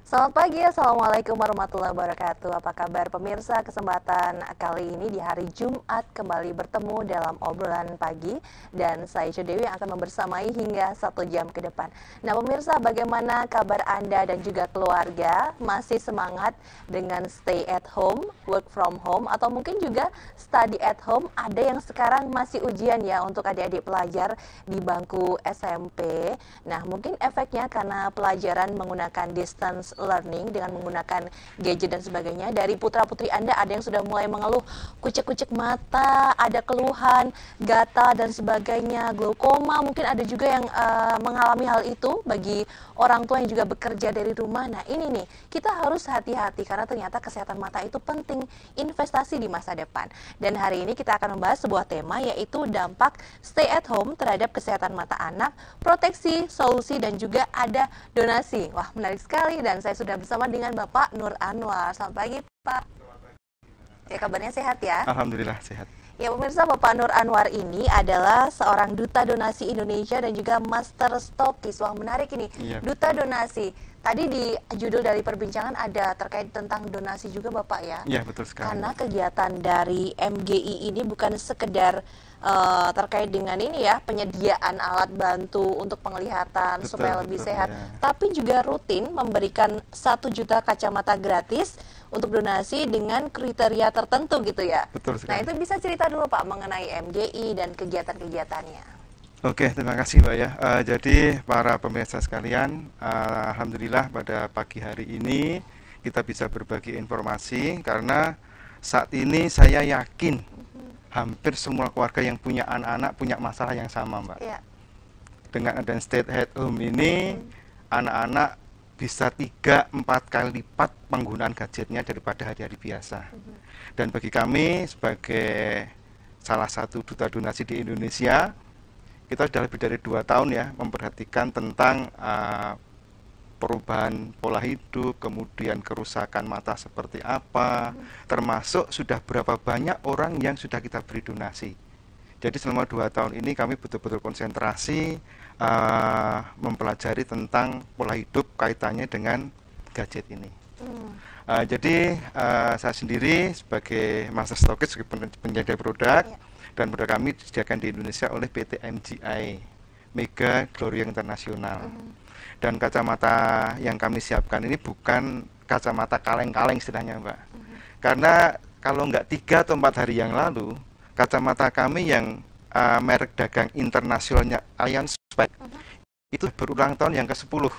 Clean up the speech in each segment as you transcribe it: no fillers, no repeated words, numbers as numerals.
Selamat pagi, Assalamualaikum warahmatullahi wabarakatuh. Apa kabar pemirsa? Kesempatan kali ini di hari Jumat kembali bertemu dalam obrolan pagi. Dan saya Dewi yang akan membersamai hingga 1 jam ke depan. Nah pemirsa, bagaimana kabar Anda dan juga keluarga? Masih semangat dengan stay at home, work from home, atau mungkin juga study at home? Ada yang sekarang masih ujian ya untuk adik-adik pelajar di bangku SMP. Nah mungkin efeknya karena pelajaran menggunakan distance learning dengan menggunakan gadget dan sebagainya. Dari putra-putri Anda ada yang sudah mulai mengeluh kucek-kucek mata, ada keluhan, gatal dan sebagainya, glaukoma, mungkin ada juga yang mengalami hal itu bagi orang tua yang juga bekerja dari rumah. Nah ini nih, kita harus hati-hati karena ternyata kesehatan mata itu penting, investasi di masa depan. Dan hari ini kita akan membahas sebuah tema yaitu dampak stay at home terhadap kesehatan mata anak, proteksi, solusi, dan juga ada donasi. Wah menarik sekali, dan saya sudah bersama dengan Bapak Nur Anwar. Selamat pagi Pak. Ya, kabarnya sehat ya? Alhamdulillah sehat. Ya pemirsa, Bapak Nur Anwar ini adalah seorang duta donasi Indonesia dan juga master stokis. Wah menarik ini, Iya. Duta donasi. Tadi di judul dari perbincangan ada terkait tentang donasi juga Bapak ya? Iya betul sekali. Karena kegiatan dari MGI ini bukan sekedar terkait dengan ini ya, penyediaan alat bantu untuk penglihatan Betul, supaya lebih betul, sehat, ya. tapi juga rutin memberikan 1 juta kacamata gratis untuk donasi dengan kriteria tertentu gitu ya. Betul Nah sekali. itu bisa cerita dulu Pak mengenai MGI dan kegiatan-kegiatannya. Oke, terima kasih Mbak ya. Jadi para pemirsa sekalian, alhamdulillah pada pagi hari ini kita bisa berbagi informasi karena saat ini saya yakin hampir semua keluarga yang punya anak-anak punya masalah yang sama Mbak. Ya. Dengan adanya stay at home ini, anak-anak bisa 3-4 kali lipat penggunaan gadgetnya daripada hari-hari biasa. Dan bagi kami sebagai salah satu duta donasi di Indonesia, kita sudah lebih dari 2 tahun ya memperhatikan tentang perubahan pola hidup, kemudian kerusakan mata seperti apa, termasuk sudah berapa banyak orang yang sudah kita beri donasi. Jadi selama 2 tahun ini kami betul-betul konsentrasi mempelajari tentang pola hidup kaitannya dengan gadget ini. Jadi saya sendiri sebagai master stokis, sebagai penjaga produk, dan produk kami disediakan di Indonesia oleh PT MGI, Mega Gloria Internasional. Dan kacamata yang kami siapkan ini bukan kacamata kaleng-kaleng istilahnya Mbak. Karena kalau nggak 3 atau 4 hari yang lalu, kacamata kami yang merek dagang internasionalnya Allianz itu berulang tahun yang ke-10.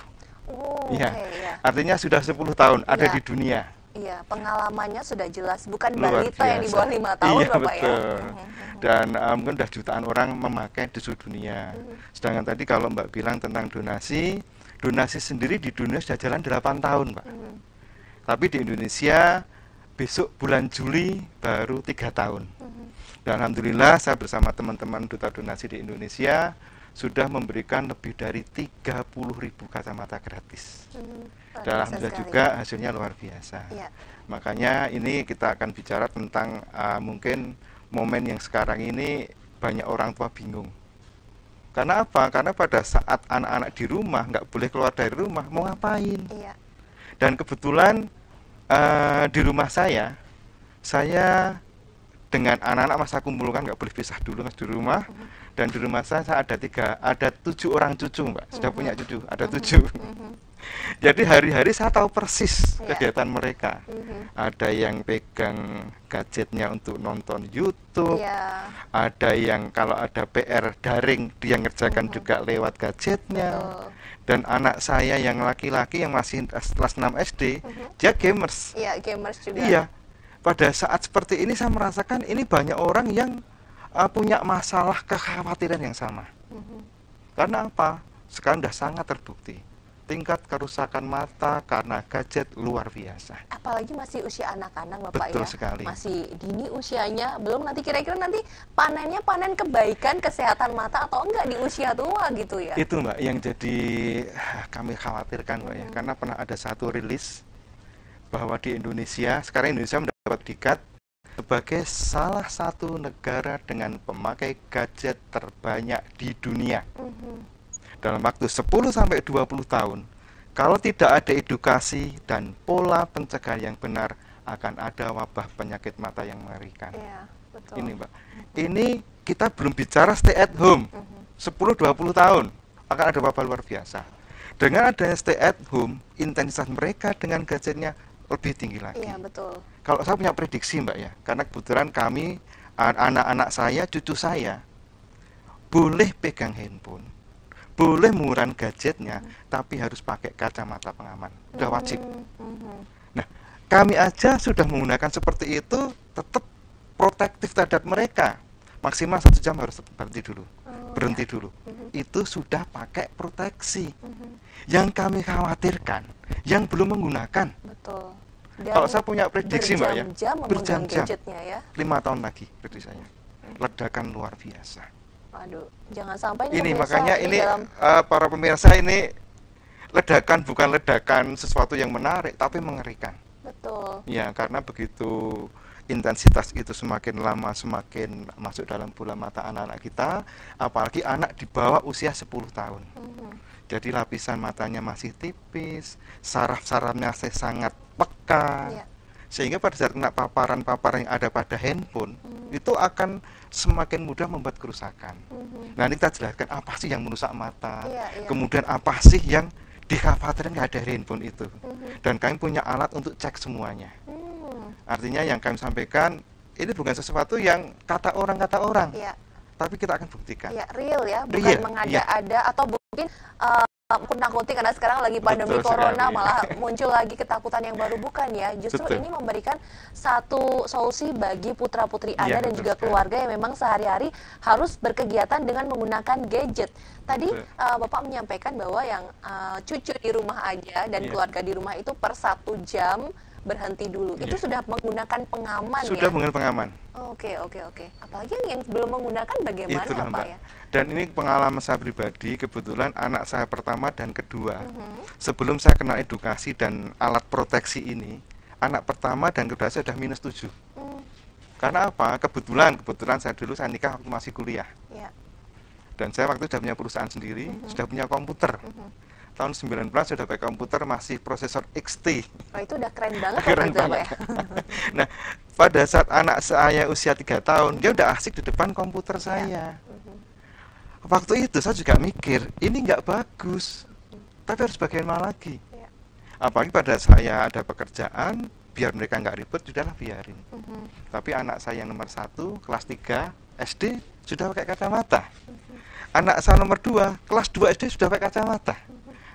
Ya, Ya. artinya sudah 10 tahun ada Ya. di dunia. Iya, pengalamannya sudah jelas, bukan Luar balita yang di biasa. bawah 5 tahun Iya, Bapak betul. ya. Dan mungkin sudah jutaan orang memakai di seluruh dunia. Sedangkan tadi kalau Mbak bilang tentang donasi sendiri di dunia sudah jalan 8 tahun Pak. Tapi di Indonesia besok bulan Juli baru 3 tahun. Dan alhamdulillah saya bersama teman-teman duta donasi di Indonesia sudah memberikan lebih dari 30.000 kacamata gratis. Dan alhamdulillah juga hasilnya luar biasa. Ya. Makanya ini kita akan bicara tentang mungkin momen yang sekarang ini banyak orang tua bingung. Karena apa? Karena pada saat anak-anak di rumah nggak boleh keluar dari rumah, mau ngapain? Iya. Dan kebetulan di rumah saya dengan anak-anak masa kumpulkan, nggak boleh pisah dulu mas di rumah. Dan di rumah saya ada 7 orang cucu Mbak, sudah punya cucu, ada 7. Jadi hari-hari saya tahu persis kegiatan mereka. Ada yang pegang gadgetnya untuk nonton YouTube, ada yang kalau ada PR daring dia ngerjakan juga lewat gadgetnya. Dan anak saya yang laki-laki yang masih kelas 6 SD, dia gamers. Iya, gamers juga. Iya. Pada saat seperti ini saya merasakan ini banyak orang yang punya masalah kekhawatiran yang sama. Karena apa? Sekarang sudah sangat terbukti tingkat kerusakan mata karena gadget luar biasa. Apalagi masih usia anak-anak Bapak. Betul ya. sekali. Masih dini usianya, belum nanti kira-kira nanti panennya panen kebaikan kesehatan mata atau enggak di usia tua gitu ya. Itu Mbak yang jadi kami khawatirkan Mbak ya, karena pernah ada satu rilis bahwa di Indonesia, sekarang Indonesia mendapat predikat sebagai salah satu negara dengan pemakai gadget terbanyak di dunia. Dalam waktu 10 sampai 20 tahun, Kalau tidak ada edukasi dan pola pencegahan yang benar, akan ada wabah penyakit mata yang mengerikan. Iya, betul. Ini Mbak, ini kita belum bicara stay at home. 10-20 tahun akan ada wabah luar biasa. Dengan adanya stay at home, intensitas mereka dengan gadgetnya lebih tinggi lagi. Iya, betul. Kalau saya punya prediksi Mbak ya, karena kebetulan kami, anak-anak saya, cucu saya, boleh pegang handphone, boleh menggunakan gadgetnya, tapi harus pakai kacamata pengaman. Sudah wajib. Nah, kami aja sudah menggunakan seperti itu, tetap protektif terhadap mereka. Maksimal 1 jam harus berhenti dulu. Berhenti dulu. Itu sudah pakai proteksi. Yang kami khawatirkan, yang belum menggunakan. Betul. Kalau saya punya prediksi Mbak ya, berjam-jam ya. 5 tahun lagi prediksi saya. Ledakan luar biasa. Waduh, jangan sampai ini pemirsa makanya di ini dalam... para pemirsa, ini ledakan bukan ledakan sesuatu yang menarik, tapi mengerikan. Betul. Ya, karena begitu intensitas itu semakin lama semakin masuk dalam bola mata anak-anak kita, apalagi anak di bawah usia 10 tahun. Jadi lapisan matanya masih tipis, saraf-sarafnya masih sangat peka. Iya. Sehingga pada saat kena paparan-paparan yang ada pada handphone, itu akan semakin mudah membuat kerusakan. Nah, ini kita jelaskan apa sih yang merusak mata, kemudian apa sih yang dikhawatirkan dari handphone itu. Dan kami punya alat untuk cek semuanya. Artinya yang kami sampaikan ini bukan sesuatu yang kata orang, tapi kita akan buktikan. Ya, real ya, bukan mengada-ada atau mungkin nakut-nakuti karena sekarang lagi pandemi corona, malah muncul lagi ketakutan yang baru, bukan ya. Justru ini memberikan satu solusi bagi putra-putri Anda dan juga keluarga yang memang sehari-hari harus berkegiatan dengan menggunakan gadget. Tadi Bapak menyampaikan bahwa yang cucu di rumah aja dan keluarga di rumah itu per 1 jam berhenti dulu. Itu sudah menggunakan pengaman ya? Sudah menggunakan pengaman. Oke. Apalagi yang belum menggunakan bagaimana Itulah, Pak Mbak. ya? Dan ini pengalaman saya pribadi, kebetulan anak saya pertama dan kedua. Sebelum saya kenal edukasi dan alat proteksi ini, anak pertama dan kedua saya sudah -7. Karena apa? Kebetulan saya nikah waktu masih kuliah. Dan saya waktu sudah punya perusahaan sendiri, sudah punya komputer. Tahun 19 sudah pakai komputer masih prosesor XT. Oh, itu udah keren banget. Keren banget. Ya? Nah, pada saat anak saya usia 3 tahun, dia udah asik di depan komputer saya. Waktu itu saya juga mikir, ini nggak bagus, tapi harus bagaimana lagi? Apalagi pada saya ada pekerjaan, biar mereka nggak ribet, sudahlah biarin. Tapi anak saya yang nomor 1, kelas 3 SD, sudah pakai kacamata. Anak saya nomor 2, kelas 2 SD, sudah pakai kacamata.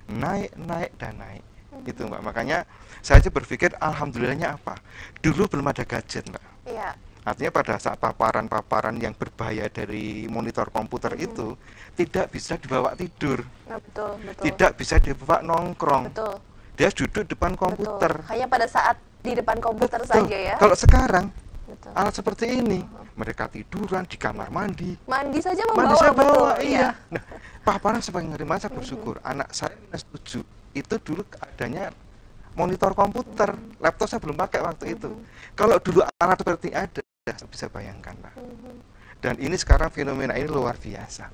Naik itu Mbak. Makanya saya aja berpikir alhamdulillahnya apa, dulu belum ada gadget Mbak. Artinya pada saat paparan-paparan yang berbahaya dari monitor komputer itu tidak bisa dibawa tidur. Betul. Tidak bisa dibawa nongkrong. Betul. Dia duduk depan komputer. Hanya pada saat di depan komputer saja ya. Kalau sekarang alat seperti ini, mereka tiduran di kamar mandi saja bawa, iya. Nah, paparan sebagai nerima, saya bersyukur anak saya -7 itu dulu adanya monitor komputer, laptop saya belum pakai waktu itu. Kalau dulu alat seperti ada, saya bisa bayangkan Pak. Dan ini sekarang fenomena ini luar biasa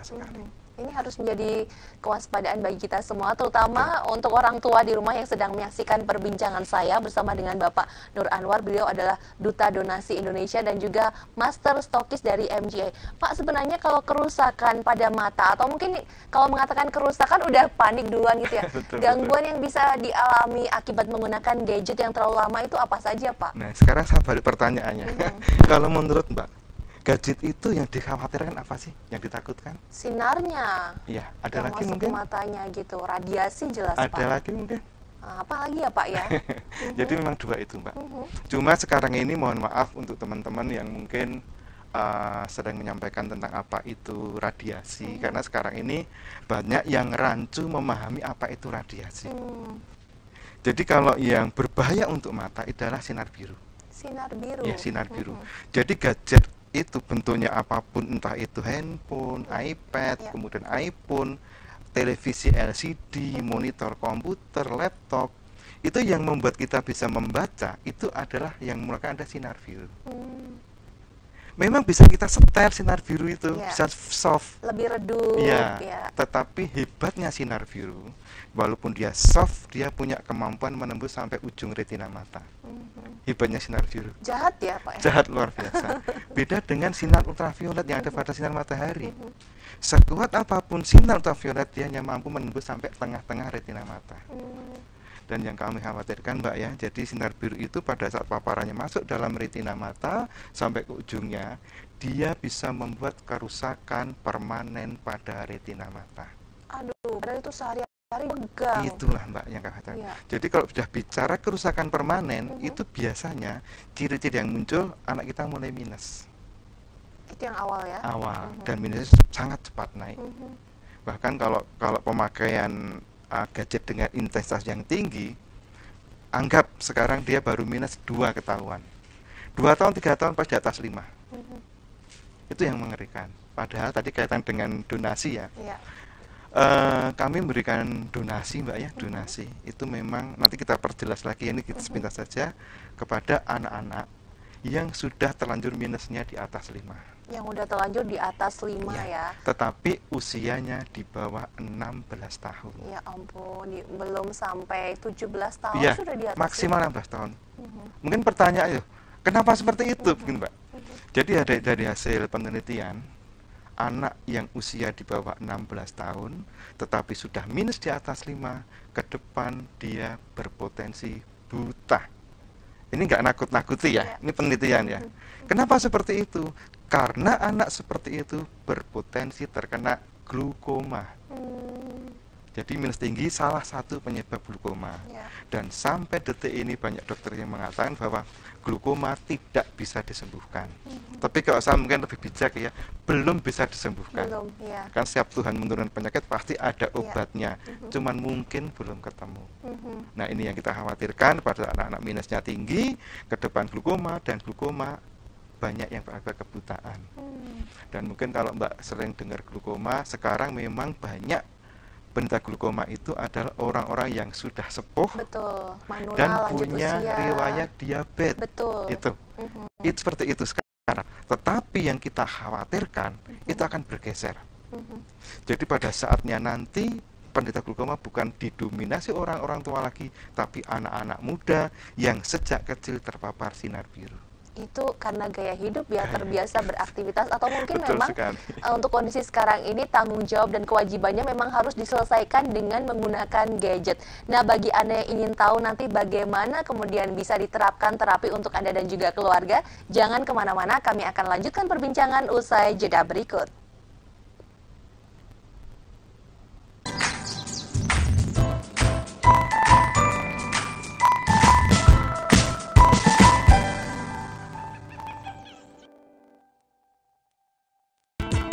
sekali. Ini harus menjadi kewaspadaan bagi kita semua, terutama untuk orang tua di rumah yang sedang menyaksikan perbincangan saya bersama dengan Bapak Nur Anwar. Beliau adalah Duta Donasi Indonesia dan juga Master Stokis dari MGA. Pak, sebenarnya kalau kerusakan pada mata, atau mungkin kalau mengatakan kerusakan udah panik duluan gitu ya, gangguan yang bisa dialami akibat menggunakan gadget yang terlalu lama itu apa saja Pak? Nah, sekarang saya balik pertanyaannya. Kalau menurut Mbak, gadget itu yang dikhawatirkan apa sih? Yang ditakutkan? Sinarnya. Iya, ada lagi mungkin? Matanya gitu, radiasi jelas ada Pak. Ada lagi mungkin? Apa lagi ya Pak ya? Jadi memang 2 itu Mbak. Cuma sekarang ini mohon maaf untuk teman-teman yang mungkin sedang menyampaikan tentang apa itu radiasi, karena sekarang ini banyak yang rancu memahami apa itu radiasi. Jadi kalau yang berbahaya untuk mata adalah sinar biru. Sinar biru? Ya, sinar biru. Jadi gadget itu bentuknya apapun, entah itu handphone, iPad, kemudian iPhone, televisi LCD, monitor komputer, laptop, itu yang membuat kita bisa membaca itu adalah yang merupakan ada sinar biru. memang bisa kita setel sinar biru itu, bisa soft, lebih redup. Tetapi hebatnya sinar biru, walaupun dia soft, dia punya kemampuan menembus sampai ujung retina mata. Hebatnya sinar biru. Jahat ya Pak? Jahat luar biasa. Beda dengan sinar ultraviolet yang ada pada sinar matahari. Sekuat apapun sinar ultraviolet, dia hanya mampu menembus sampai tengah-tengah retina mata. Dan yang kami khawatirkan Mbak ya, jadi sinar biru itu pada saat paparannya masuk dalam retina mata sampai ke ujungnya, dia bisa membuat kerusakan permanen pada retina mata. Aduh, padahal itu sehari-hari pegang. Itulah Mbak yang kami katakan. Jadi kalau sudah bicara kerusakan permanen, itu biasanya ciri-ciri yang muncul anak kita mulai minus. Itu yang awal ya? Awal, dan minusnya sangat cepat naik. Bahkan kalau pemakaian gadget dengan intensitas yang tinggi, anggap sekarang dia baru minus 2 ketahuan. 2 tahun, 3 tahun pas di atas 5. Itu yang mengerikan. Padahal tadi kaitan dengan donasi ya. Kami memberikan donasi Mbak ya, donasi. Itu memang nanti kita perjelas lagi, ini kita sepintas saja, kepada anak-anak yang sudah terlanjur minusnya di atas 5. Yang udah terlanjur di atas 5 ya. Tetapi usianya di bawah 16 tahun. Ya ampun, belum sampai 17 tahun sudah di atas. Maksimal 16 tahun. Mungkin pertanyaan, kenapa seperti itu, mungkin Mbak? Jadi dari hasil penelitian, anak yang usia di bawah 16 tahun tetapi sudah minus di atas 5, ke depan dia berpotensi buta. Ini nggak nakut-nakuti ya, ini penelitian ya. Kenapa seperti itu? Karena anak seperti itu berpotensi terkena glukoma. Jadi minus tinggi salah satu penyebab glukoma. Dan sampai detik ini banyak dokter yang mengatakan bahwa glukoma tidak bisa disembuhkan. Tapi kalau saya mungkin lebih bijak ya, belum bisa disembuhkan. Kan setiap Tuhan menurunkan penyakit pasti ada obatnya. Cuman mungkin belum ketemu. Nah ini yang kita khawatirkan pada anak-anak minusnya tinggi, ke depan glukoma, dan glukoma banyak yang berakibat kebutaan. Dan mungkin kalau Mbak sering dengar glukoma, sekarang memang banyak penderita glukoma itu adalah orang-orang yang sudah sepuh, dan punya riwayat diabetes. Itu seperti itu sekarang. Tetapi yang kita khawatirkan itu akan bergeser. Jadi pada saatnya nanti penderita glukoma bukan didominasi orang-orang tua lagi, tapi anak-anak muda yang sejak kecil terpapar sinar biru. Itu karena gaya hidup ya, terbiasa beraktivitas, atau mungkin memang untuk kondisi sekarang ini tanggung jawab dan kewajibannya memang harus diselesaikan dengan menggunakan gadget. Nah bagi Anda yang ingin tahu nanti bagaimana kemudian bisa diterapkan terapi untuk Anda dan juga keluarga, jangan kemana-mana, kami akan lanjutkan perbincangan usai jeda berikut.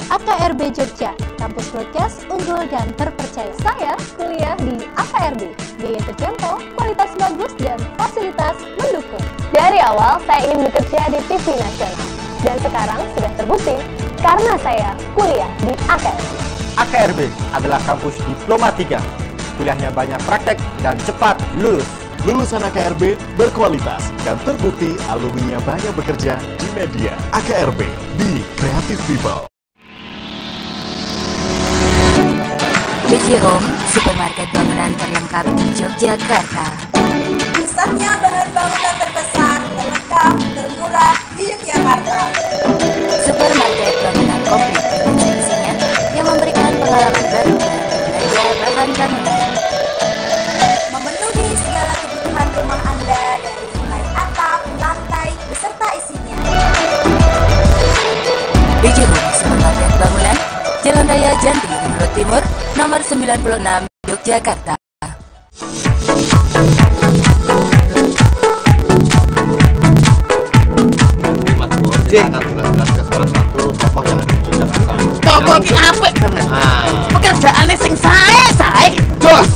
AKRB Jogja, kampus broadcast unggul dan terpercaya. Saya kuliah di AKRB, biaya terjangkau, kualitas bagus, dan fasilitas mendukung. Dari awal saya ingin bekerja di TV nasional, dan sekarang sudah terbukti karena saya kuliah di AKRB. AKRB adalah kampus diploma 3, kuliahnya banyak praktek dan cepat lulus. Lulusan AKRB berkualitas dan terbukti alumninya banyak bekerja di media. AKRB, di Creative People. BJ Home, supermarket bangunan terlengkap di Yogyakarta. Pusatnya bangunan terbesar, terlengkap, termurah di Yogyakarta. Supermarket bangunan komplit dengan seisinya yang memberikan pengalaman baru dalam belanja bahan bangunan. Memenuhi segala kebutuhan rumah Anda dari mulai atap, lantai, beserta isinya. BJ Home, supermarket bangunan, Jalan Raya Janti, Rungkut Timur, nomor 96, Yogyakarta. Toko ki apik banget. Pekerjaane sing sae. Jos.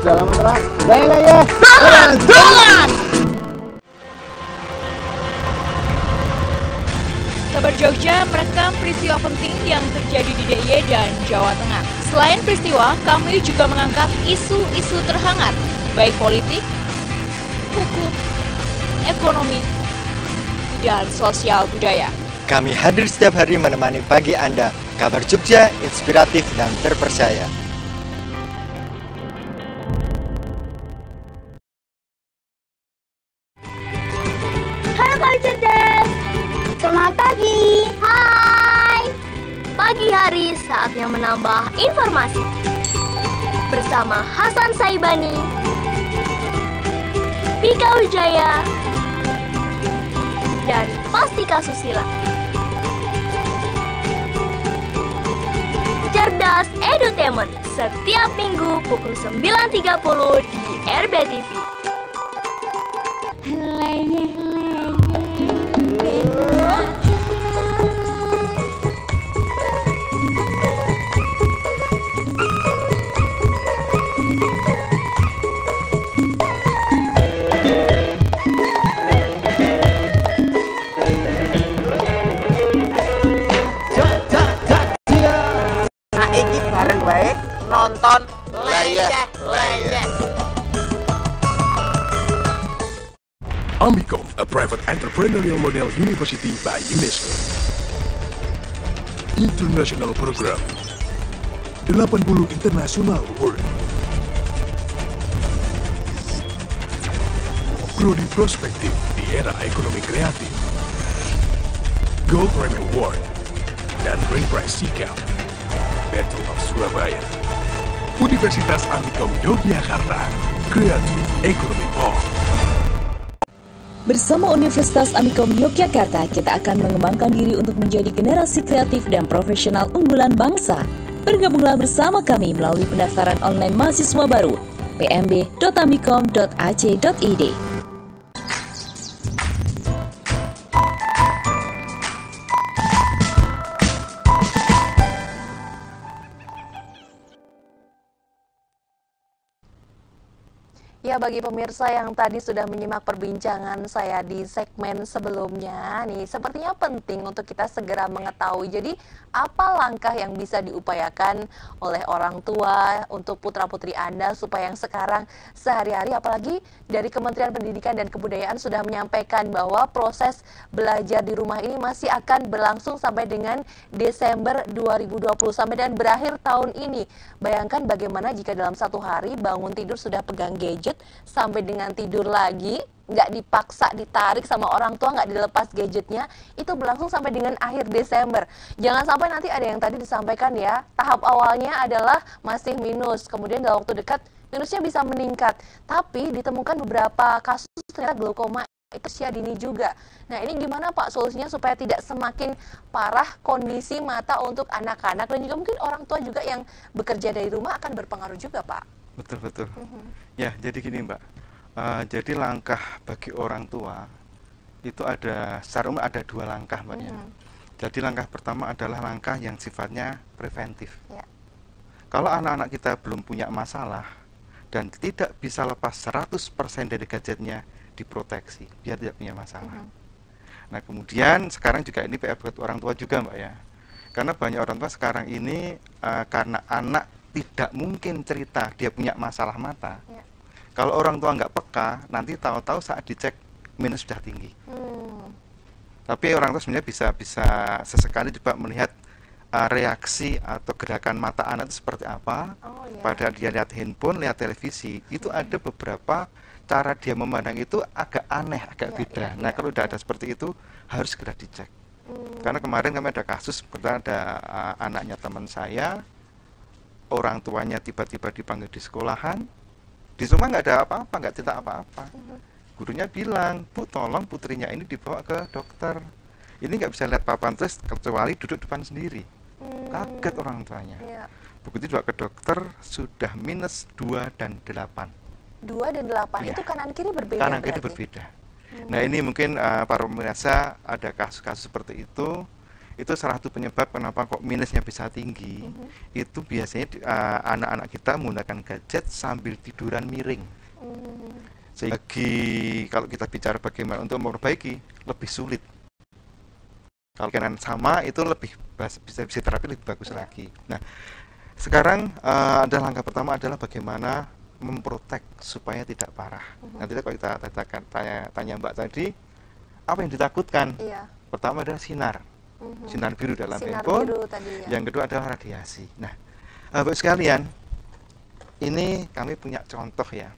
Jalan terang. Ya. Sobat Jogja merekam peristiwa penting yang terjadi di DIY dan Jawa Tengah. Selain peristiwa, kami juga mengangkat isu-isu terhangat, baik politik, hukum, ekonomi, dan sosial budaya. Kami hadir setiap hari menemani pagi Anda. Kabar Jogja, inspiratif dan terpercaya. Halo Kali Cerdas, selamat pagi. Hai. Pagi hari saatnya menambah informasi bersama Hasan Saibani, Pika Wijaya, dan Pastika Susila. Cerdas Edutainment setiap minggu pukul 9.30 di RBTV. Saiki bareng wae nonton Leyeh. Amicom, a private entrepreneurial model university by UNESCO. International Program 80 International Award. Prodi Prospektif di era ekonomi kreatif. Gold Remy Award dan Brain Prize Sikap. Battle of Surabaya. Universitas Amicom Yogyakarta. Kreatif Ekonomi Pop. Bersama Universitas Amicom Yogyakarta, kita akan mengembangkan diri untuk menjadi generasi kreatif dan profesional unggulan bangsa. Bergabunglah bersama kami melalui pendaftaran online mahasiswa baru pmb.amicom.ac.id. Ya, bagi pemirsa yang tadi sudah menyimak perbincangan saya di segmen sebelumnya, nih sepertinya penting untuk kita segera mengetahui. Jadi, apa langkah yang bisa diupayakan oleh orang tua untuk putra-putri Anda supaya yang sekarang sehari-hari, apalagi dari Kementerian Pendidikan dan Kebudayaan sudah menyampaikan bahwa proses belajar di rumah ini masih akan berlangsung sampai dengan Desember 2020 sampai dan berakhir tahun ini. Bayangkan bagaimana jika dalam satu hari bangun tidur sudah pegang gadget sampai dengan tidur lagi, nggak dipaksa ditarik sama orang tua, nggak dilepas gadgetnya, itu berlangsung sampai dengan akhir Desember. Jangan sampai nanti ada yang tadi disampaikan ya, tahap awalnya adalah masih minus, kemudian dalam waktu dekat minusnya bisa meningkat, tapi ditemukan beberapa kasus ternyata glaukoma itu usia dini juga. Nah, ini gimana Pak solusinya supaya tidak semakin parah kondisi mata untuk anak-anak dan juga mungkin orang tua juga yang bekerja dari rumah akan berpengaruh juga Pak. Betul. Ya, jadi gini Mbak, jadi langkah bagi orang tua itu secara umum ada dua langkah Mbak ya. Jadi langkah pertama adalah langkah yang sifatnya preventif. Ya. Kalau anak-anak kita belum punya masalah dan tidak bisa lepas 100% dari gadgetnya, diproteksi, dia tidak punya masalah. Nah, kemudian sekarang juga ini PR buat orang tua juga Mbak ya. Karena banyak orang tua sekarang ini karena anak tidak mungkin cerita dia punya masalah mata. Ya. Kalau orang tua nggak peka, nanti tahu-tahu saat dicek minus sudah tinggi. Tapi orang tua sebenarnya bisa sesekali coba melihat reaksi atau gerakan mata anak itu seperti apa. Pada dia lihat handphone, lihat televisi, itu ada beberapa cara dia memandang itu agak aneh, agak beda. Nah, kalau sudah ada seperti itu harus segera dicek. Karena kemarin kami ada kasus, ada anaknya teman saya, orang tuanya tiba-tiba dipanggil di sekolahan, di rumah nggak ada apa-apa, nggak cerita apa-apa. Gurunya bilang, Bu, tolong putrinya ini dibawa ke dokter. Ini nggak bisa lihat papan terus kecuali duduk depan sendiri. Kaget orang tuanya. Begitu dibawa ke dokter, sudah minus 2 dan 8. 2 dan 8, itu kanan kiri berbeda. Kanan kiri berbeda. Nah, ini mungkin para pemirsa ada kasus-kasus seperti itu. Itu salah satu penyebab kenapa kok minusnya bisa tinggi. Itu biasanya anak-anak kita menggunakan gadget sambil tiduran miring. Sehingga kalau kita bicara bagaimana untuk memperbaiki, lebih sulit. Kalau kanan sama itu lebih bisa terapi lebih bagus lagi. Nah, sekarang ada langkah pertama adalah bagaimana memprotek supaya tidak parah. Nanti kalau kita tanya Mbak tadi, apa yang ditakutkan? Pertama adalah sinar. Sinar biru dalam handphone. Yang kedua adalah radiasi. Nah, Bapak sekalian, ini kami punya contoh ya.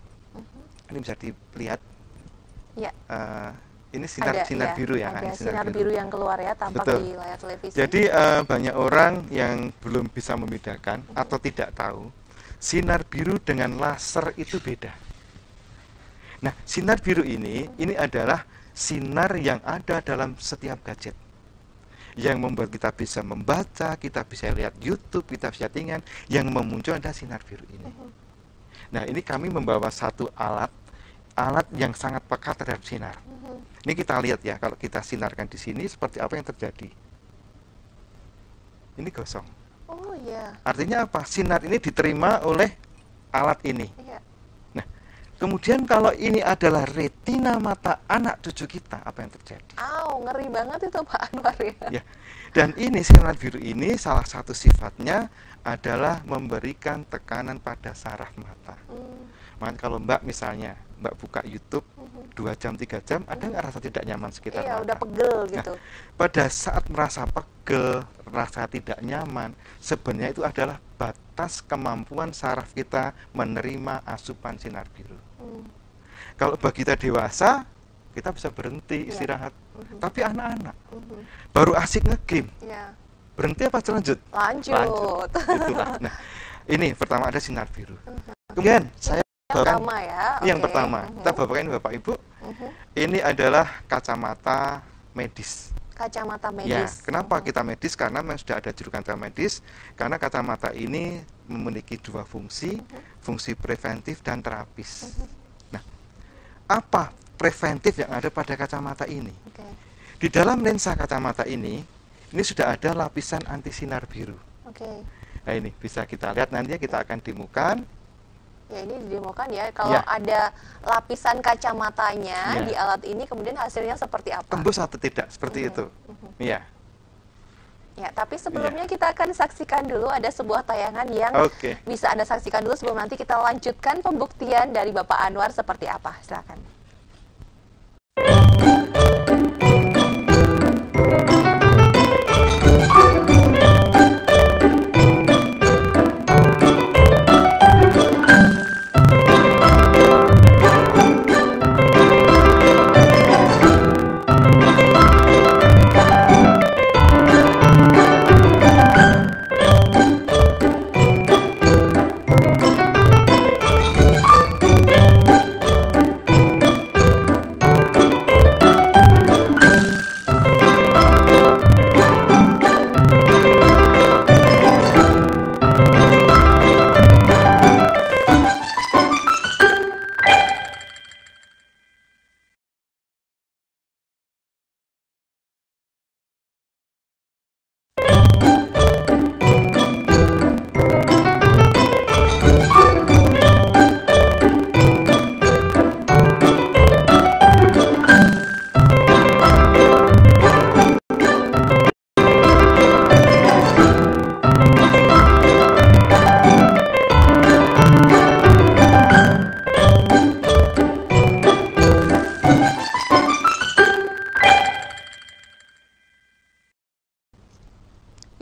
Ini bisa dilihat. Ini sinar biru ya. Ada sinar biru yang keluar ya, tampak di layar televisi. Jadi banyak orang yang belum bisa membedakan atau tidak tahu sinar biru dengan laser itu beda. Nah, sinar biru ini adalah sinar yang ada dalam setiap gadget, yang membuat kita bisa membaca, kita bisa lihat YouTube, kita bisa chattingan, yang memuncul adalah sinar biru ini. Nah, ini kami membawa satu alat yang sangat peka terhadap sinar. Ini kita lihat ya, kalau kita sinarkan di sini seperti apa yang terjadi. Ini gosong. Oh iya. Artinya apa? Sinar ini diterima oleh alat ini. Nah, kemudian kalau ini adalah retina mata anak cucu kita, apa yang terjadi? Ngeri banget itu Pak Anwar ya. Dan ini sinar biru ini salah satu sifatnya adalah memberikan tekanan pada saraf mata. Makanya kalau Mbak misalnya Mbak buka YouTube 2 jam 3 jam, ada nggak rasa tidak nyaman sekitar mata? Udah pegel gitu. Pada saat merasa pegel, rasa tidak nyaman, sebenarnya itu adalah batas kemampuan saraf kita menerima asupan sinar biru. Kalau bagi kita dewasa, kita bisa berhenti istirahat. Tapi anak-anak baru asik nge-game, berhenti apa lanjut? Lanjut. Itulah. Nah, ini pertama ada sinar biru. Kemudian saya yang pertama, kita bawakan Bapak Ibu. Ini adalah kacamata medis. Kacamata medis. Ya, kenapa kita medis? Karena memang sudah ada julukan medis. Karena kacamata ini memiliki dua fungsi, fungsi preventif dan terapis. Nah, apa preventif yang ada pada kacamata ini? Di dalam lensa kacamata ini sudah ada lapisan anti sinar biru. Nah, ini bisa kita lihat nantinya, kita akan demokan. Ya, ini didemokan ya, kalau ada lapisan kacamatanya di alat ini, kemudian hasilnya seperti apa? Tembus atau tidak, seperti itu. Iya. Ya, tapi sebelumnya kita akan saksikan dulu ada sebuah tayangan yang bisa Anda saksikan dulu sebelum nanti kita lanjutkan pembuktian dari Bapak Anwar seperti apa. Silakan.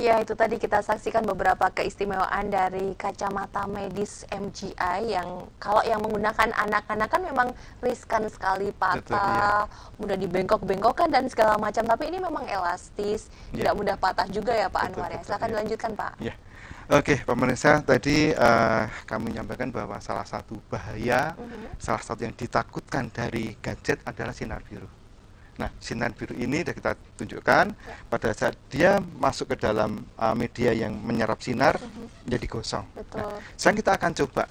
Ya, itu tadi kita saksikan beberapa keistimewaan dari kacamata medis MGI yang kalau yang menggunakan anak-anak kan memang riskan sekali, patah, mudah dibengkok-bengkokkan dan segala macam. Tapi ini memang elastis, tidak mudah patah juga ya Pak Anwar ya. Silakan dilanjutkan Pak. Ya. Oke, pemirsa, tadi kami menyampaikan bahwa salah satu bahaya, salah satu yang ditakutkan dari gadget adalah sinar biru. Nah, sinar biru ini sudah kita tunjukkan pada saat dia masuk ke dalam media yang menyerap sinar, jadi gosong. Nah, sekarang kita akan coba,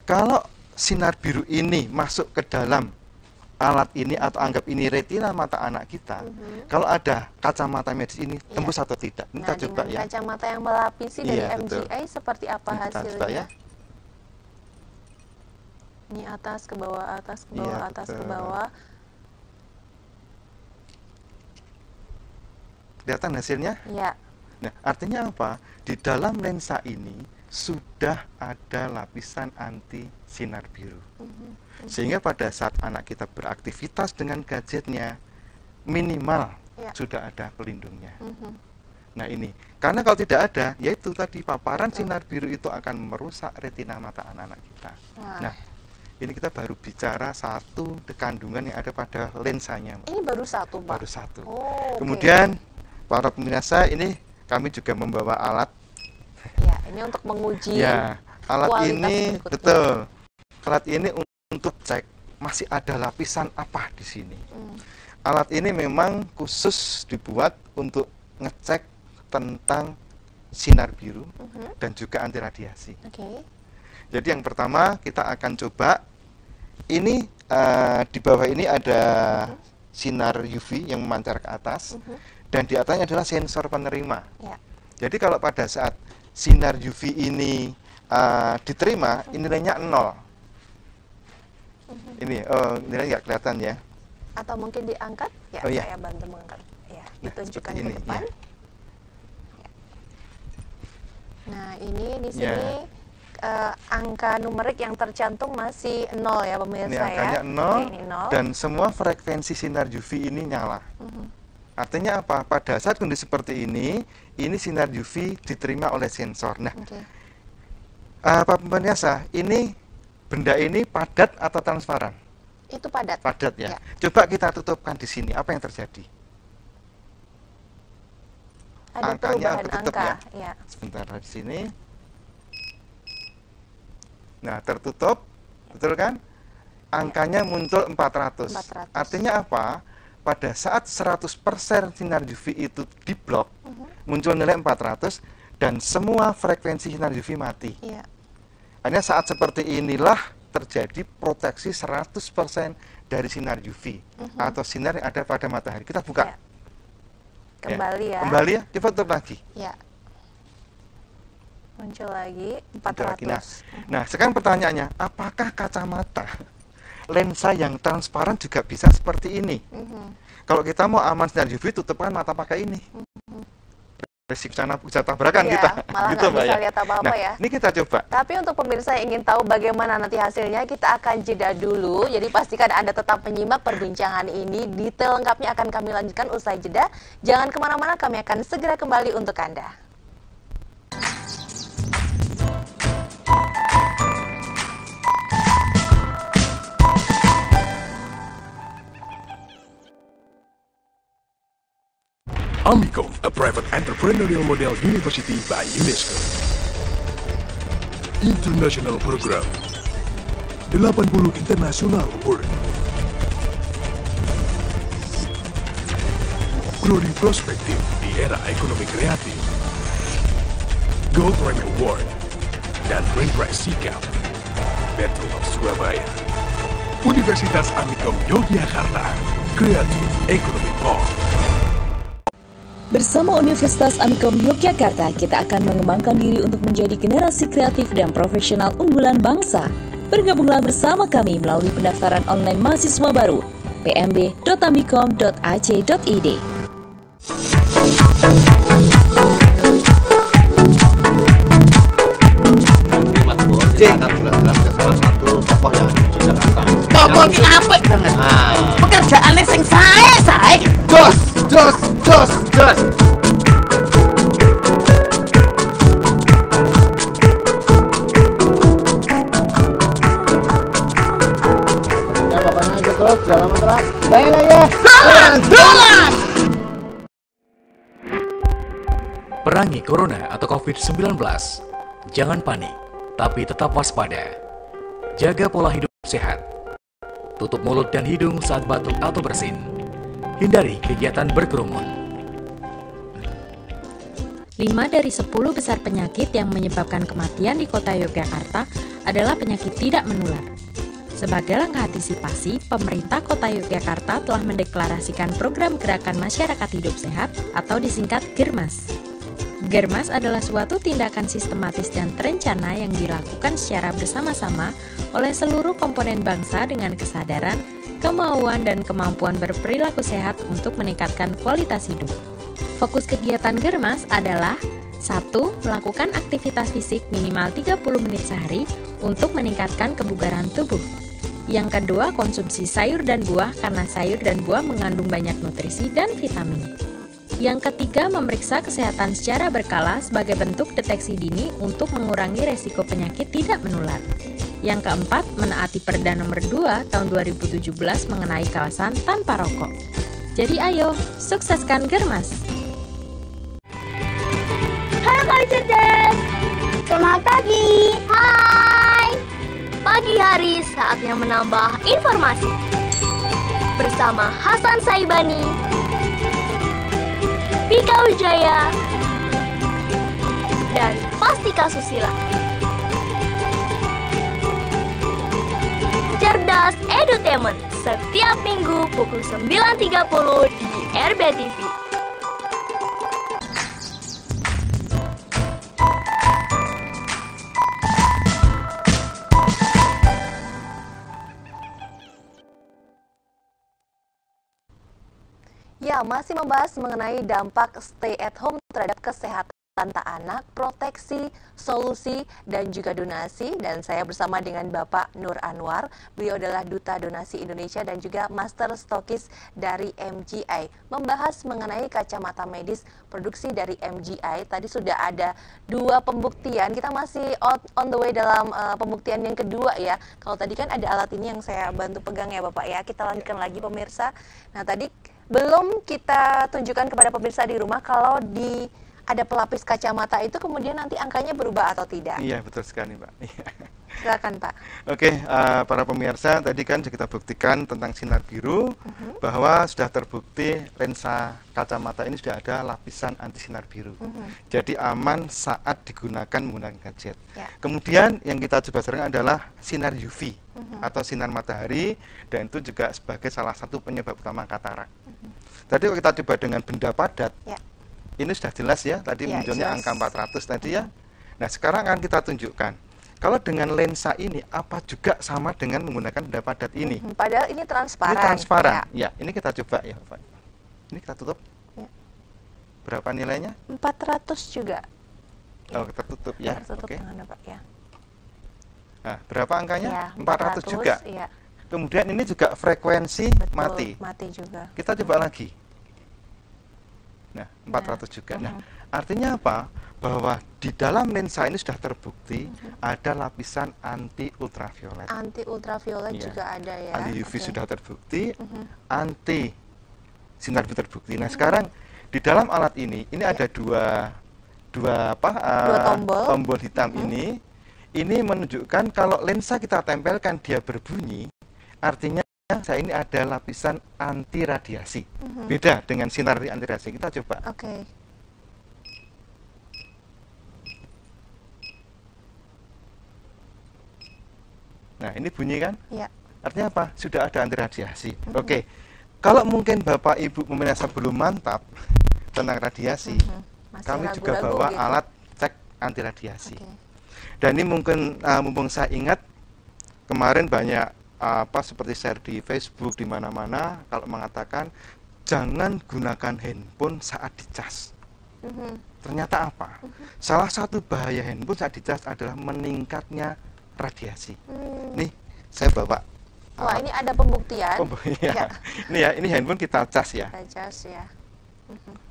kalau sinar biru ini masuk ke dalam alat ini atau anggap ini retina mata anak kita, kalau ada kacamata medis ini tembus atau tidak? Kita coba ya. Kacamata yang melapisi dari MGI seperti apa hasilnya? Coba, ya. Ini atas ke bawah, atas ke bawah, atas ke bawah. kelihatan hasilnya? Ya. Nah, artinya apa? Di dalam lensa ini sudah ada lapisan anti sinar biru. Sehingga pada saat anak kita beraktivitas dengan gadgetnya, minimal sudah ada pelindungnya. Nah ini, karena kalau tidak ada, yaitu tadi paparan sinar biru itu akan merusak retina mata anak-anak kita. Nah, ini kita baru bicara satu kandungan yang ada pada lensanya. Ini baru satu, Pak? Baru satu. Okay. Kemudian, para pemirsa, ini kami juga membawa alat. Ya, ini untuk menguji. Ya, alat ini, betul. Alat ini untuk cek masih ada lapisan apa di sini. Alat ini memang khusus dibuat untuk ngecek tentang sinar biru dan juga anti radiasi. Jadi yang pertama kita akan coba ini di bawah ini ada sinar UV yang memancar ke atas dan di atasnya adalah sensor penerima. Jadi kalau pada saat sinar UV ini diterima, nilainya 0. Ini nilainya nggak kelihatan ya? Atau mungkin diangkat? Ya, saya bantu mengangkat. Ya, ditunjukkan ke depan. Ya. Nah, ini di sini angka numerik yang tercantum masih 0 ya pemirsa. Ini angkanya 0, dan semua frekuensi sinar UV ini nyala. Artinya apa? Pada saat kondisi seperti ini sinar UV diterima oleh sensor. Nah, Pak pemirsa, ini benda ini padat atau transparan? Itu padat. Padat ya. Coba kita tutupkan di sini, apa yang terjadi? Ada angkanya tertutup angka. Ya. Sebentar di sini. Nah, tertutup, betul kan? Angkanya muncul 400. Artinya apa? Pada saat 100% sinar UV itu diblok, muncul nilai 400 dan semua frekuensi sinar UV mati. Hanya saat seperti inilah terjadi proteksi 100% dari sinar UV atau sinar yang ada pada matahari. Kita buka. Kembali ya. Kembali ya. Coba tutup lagi. Ya. Muncul lagi 400. Nah, sekarang pertanyaannya, apakah kacamata lensa yang transparan juga bisa seperti ini? Kalau kita mau aman sinar UV, tutupkan mata pakai ini. Resiko bisa tabrakan kita. Malah gitu, nggak bisa lihat apa-apa ya. Ini kita coba. Tapi untuk pemirsa yang ingin tahu bagaimana nanti hasilnya, kita akan jeda dulu. Jadi pastikan Anda tetap menyimak perbincangan ini. Detail lengkapnya akan kami lanjutkan usai jeda. Jangan kemana-mana, kami akan segera kembali untuk Anda. Amicom, a private entrepreneurial model university by UNESCO. International Program 80 International Award. Growing Perspective di era ekonomi kreatif. Gold Grammy Award dan Brain Prize Sikap. Battle of Surabaya. Universitas Amicom Yogyakarta. Kreatif Ekonomi Pop. Bersama Universitas Amicom Yogyakarta, kita akan mengembangkan diri untuk menjadi generasi kreatif dan profesional unggulan bangsa. Bergabunglah bersama kami melalui pendaftaran online mahasiswa baru pmb.amicom.ac.id. Tokoh ki apik banget. Pekerjaane sing sae. Jos. Ya pokoknya aja terus, jangan menterak. Ya. Dolan. Perangi Corona atau COVID-19. Jangan panik, tapi tetap waspada. Jaga pola hidup sehat. Tutup mulut dan hidung saat batuk atau bersin. Hindari kegiatan berkerumun. 5 dari 10 besar penyakit yang menyebabkan kematian di kota Yogyakarta adalah penyakit tidak menular. Sebagai langkah antisipasi, pemerintah kota Yogyakarta telah mendeklarasikan program Gerakan Masyarakat Hidup Sehat atau disingkat GERMAS. GERMAS adalah suatu tindakan sistematis dan terencana yang dilakukan secara bersama-sama oleh seluruh komponen bangsa dengan kesadaran, kemauan, dan kemampuan berperilaku sehat untuk meningkatkan kualitas hidup. Fokus kegiatan Germas adalah 1. Melakukan aktivitas fisik minimal 30 menit sehari untuk meningkatkan kebugaran tubuh. Yang kedua, konsumsi sayur dan buah karena sayur dan buah mengandung banyak nutrisi dan vitamin. Yang ketiga, memeriksa kesehatan secara berkala sebagai bentuk deteksi dini untuk mengurangi resiko penyakit tidak menular. Yang keempat, menaati Perda Nomor 2 Tahun 2017 mengenai kawasan tanpa rokok. Jadi ayo, sukseskan Germas! Halo Kak Cerdas, selamat pagi. Hai, pagi hari saatnya menambah informasi bersama Hasan Saibani, Pika Wijaya, dan Pastika Susila. Cerdas Edutainment setiap minggu pukul 9.30 di RBTV. Ya, masih membahas mengenai dampak stay at home terhadap kesehatan anak, proteksi, solusi, dan juga donasi. Dan saya bersama dengan Bapak Nur Anwar. Beliau adalah Duta Donasi Indonesia dan juga Master Stokis dari MGI. Membahas mengenai kacamata medis produksi dari MGI. Tadi sudah ada 2 pembuktian. Kita masih on the way dalam pembuktian yang kedua ya. Kalau tadi kan ada alat ini yang saya bantu pegang ya Bapak ya. Kita lanjutkan lagi pemirsa. Nah tadi belum kita tunjukkan kepada pemirsa di rumah kalau ada pelapis kacamata itu kemudian nanti angkanya berubah atau tidak. Iya, betul sekali, Pak. Silakan, Pak. Oke, para pemirsa, tadi kan kita buktikan tentang sinar biru, bahwa sudah terbukti lensa kacamata ini sudah ada lapisan anti sinar biru. Jadi aman saat digunakan menggunakan gadget. Ya. Kemudian yang kita coba sekarang adalah sinar UV atau sinar matahari, dan itu juga sebagai salah satu penyebab utama katarak. Tadi kalau kita coba dengan benda padat, ini sudah jelas ya, tadi munculnya angka 400 tadi ya. Nah sekarang akan kita tunjukkan, kalau dengan lensa ini apa juga sama dengan menggunakan benda padat ini. Padahal ini transparan. Ini transparan, ya. Ini kita coba ya Pak. Ini kita tutup. Ya. Berapa nilainya? 400 juga. Oh, tertutup ya. Tertutup Oke. dengan Pak ya. Nah, berapa angkanya? Ya, 400 juga. Ya. Kemudian ini juga frekuensi mati. Mati juga. Kita coba lagi. Nah, 400 juga. Nah, artinya apa? Bahwa di dalam lensa ini sudah terbukti ada lapisan anti ultraviolet. Anti ultraviolet juga ada ya. Anti UV sudah terbukti, anti sinar biru terbukti. Nah, sekarang di dalam alat ini ada dua tombol hitam ini menunjukkan kalau lensa kita tempelkan dia berbunyi, artinya ini ada lapisan anti radiasi. Beda dengan sinar anti radiasi. Kita coba. Oke. Nah, ini bunyi kan? Ya. Artinya apa? Sudah ada anti radiasi. Oke. Kalau mungkin Bapak Ibu merasa belum mantap tentang radiasi, kami juga bawa alat cek anti radiasi. Dan ini mungkin mumpung saya ingat kemarin banyak seperti share di Facebook di mana-mana kalau mengatakan jangan gunakan handphone saat dicas. Ternyata apa? Salah satu bahaya handphone saat dicas adalah meningkatnya radiasi. Nih, saya bawa. Wah, ini ada pembuktian. Ya. Ini ya, ini handphone kita cas ya. Kita cas ya.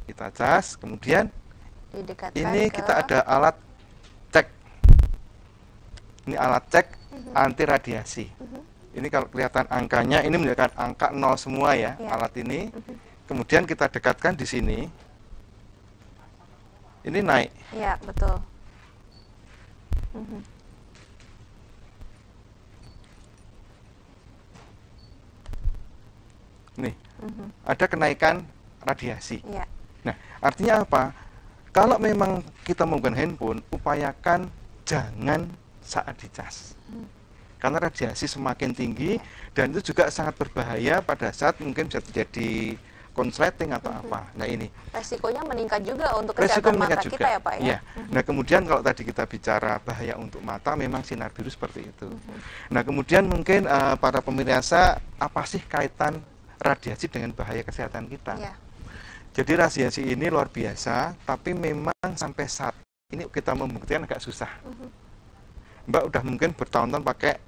Kita cas, kemudian didekatkan ini kita ada alat cek. Ini alat cek anti radiasi. Ini kalau kelihatan angkanya, ini menunjukkan angka 0 semua ya, alat ini. Kemudian kita dekatkan di sini. Ini naik. Iya, betul. Nih, ada kenaikan radiasi. Ya. Nah, artinya apa? Kalau memang kita menggunakan handphone, upayakan jangan saat dicas. Karena radiasi semakin tinggi dan itu juga sangat berbahaya pada saat mungkin bisa terjadi konsleting atau apa. Nah ini resikonya meningkat juga untuk kesehatan mata kita ya Pak ya. Nah kemudian kalau tadi kita bicara bahaya untuk mata, memang sinar biru seperti itu. Nah kemudian mungkin para pemirsa, apa sih kaitan radiasi dengan bahaya kesehatan kita? Jadi radiasi ini luar biasa, tapi memang sampai saat ini kita membuktikan agak susah. Mbak udah mungkin bertahun-tahun pakai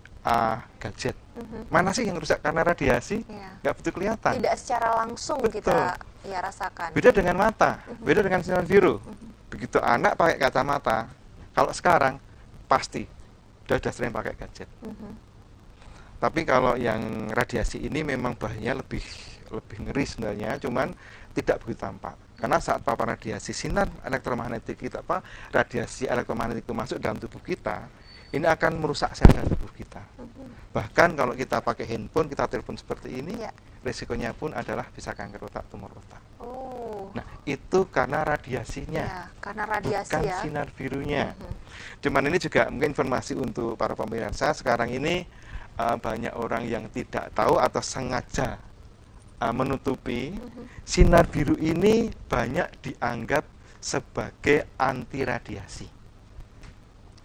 gadget. Mana sih yang rusak karena radiasi? Nggak betul kelihatan. Tidak secara langsung kita rasakan. Beda dengan mata, beda dengan sinar biru. Begitu anak pakai kacamata, kalau sekarang pasti udah sering pakai gadget. Tapi kalau yang radiasi ini memang bahayanya lebih ngeri sebenarnya, cuman tidak begitu tampak. Karena saat paparan radiasi sinar elektromagnetik kita, radiasi elektromagnetik itu masuk dalam tubuh kita, ini akan merusak sel-sel tubuh kita. Bahkan kalau kita pakai handphone, kita telepon seperti ini, resikonya pun adalah bisa kanker otak, tumor otak. Nah, itu karena radiasinya, karena radiasi, bukan sinar birunya. Cuman ini juga mungkin informasi untuk para pemirsa, sekarang ini banyak orang yang tidak tahu atau sengaja menutupi. Sinar biru ini banyak dianggap sebagai anti radiasi.